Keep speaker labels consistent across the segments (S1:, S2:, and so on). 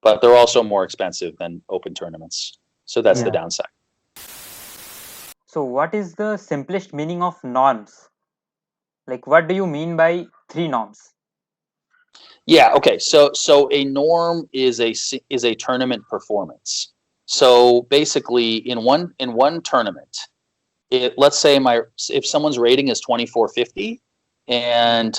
S1: but they're also more expensive than open tournaments. So that's the
S2: Yeah.
S1: downside.
S2: So what is the simplest meaning of norms? Like, what do you mean by 3 norms?
S1: Yeah. Okay. So a norm is a tournament performance. So basically, in one tournament, let's say if someone's rating is 2450, and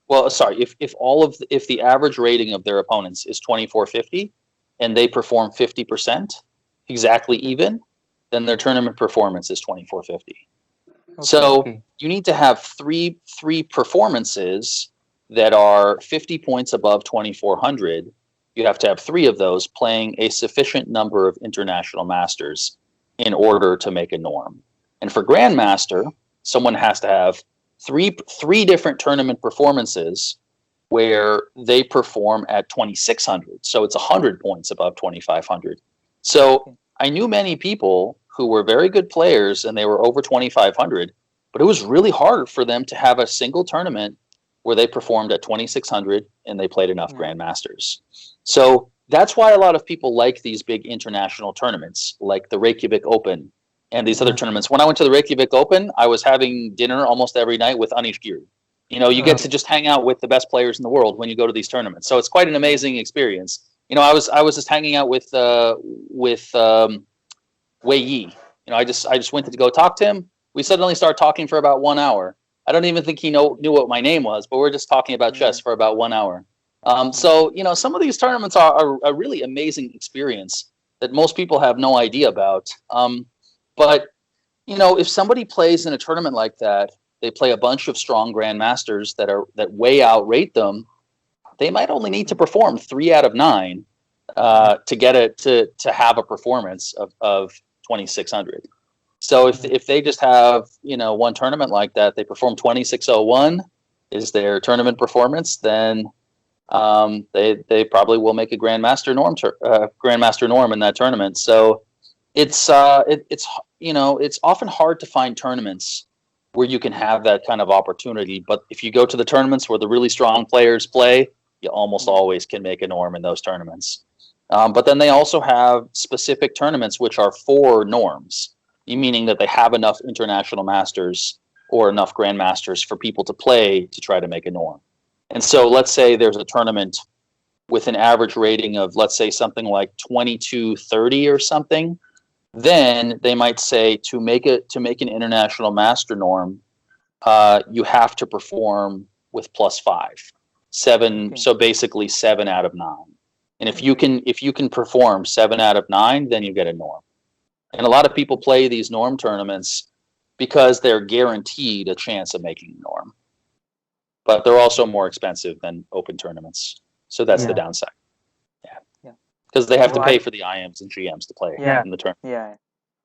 S1: well, sorry, if the average rating of their opponents is 2450, and they perform 50%, exactly even, then their tournament performance is 2450. So
S2: Okay.
S1: you need to have three performances that are 50 points above 2400. You have to have 3 of those playing a sufficient number of international masters in order to make a norm. And for Grandmaster, someone has to have three different tournament performances where they perform at 2600. So it's 100 points above 2500. So I knew many people who were very good players and they were over 2500, but it was really hard for them to have a single tournament where they performed at 2600 and they played enough Grandmasters. So that's why a lot of people like these big international tournaments, like the Reykjavik Open and these other tournaments. When I went to the Reykjavik Open, I was having dinner almost every night with Anish Giri. You get to just hang out with the best players in the world when you go to these tournaments. So it's quite an amazing experience. I was just hanging out with Wei Yi. I just went to go talk to him. We suddenly started talking for about 1 hour. I don't even think he knew what my name was, but we're just talking about chess for about 1 hour. So some of these tournaments are a really amazing experience that most people have no idea about. But if somebody plays in a tournament like that, they play a bunch of strong grandmasters that way outrate them. They might only need to perform 3 out of 9 to get it to have a performance of 2600. So if they just have one tournament like that, they perform 2601 is their tournament performance, then they probably will make a grandmaster norm in that tournament. So it's often hard to find tournaments where you can have that kind of opportunity. But if you go to the tournaments where the really strong players play, you almost always can make a norm in those tournaments. But then they also have specific tournaments which are for norms, meaning that they have enough international masters or enough grandmasters for people to play to try to make a norm. And so let's say there's a tournament with an average rating of, let's say, something like 2230 or something. Then they might say to make an international master norm, you have to perform with +5, 7. So basically 7 out of 9. And if you can perform 7 out of 9, then you get a norm. And a lot of people play these norm tournaments because they're guaranteed a chance of making a norm. But they're also more expensive than open tournaments. So that's the downside. Yeah. Because they have to pay for the IMs and GMs to play in the tournament.
S2: Yeah.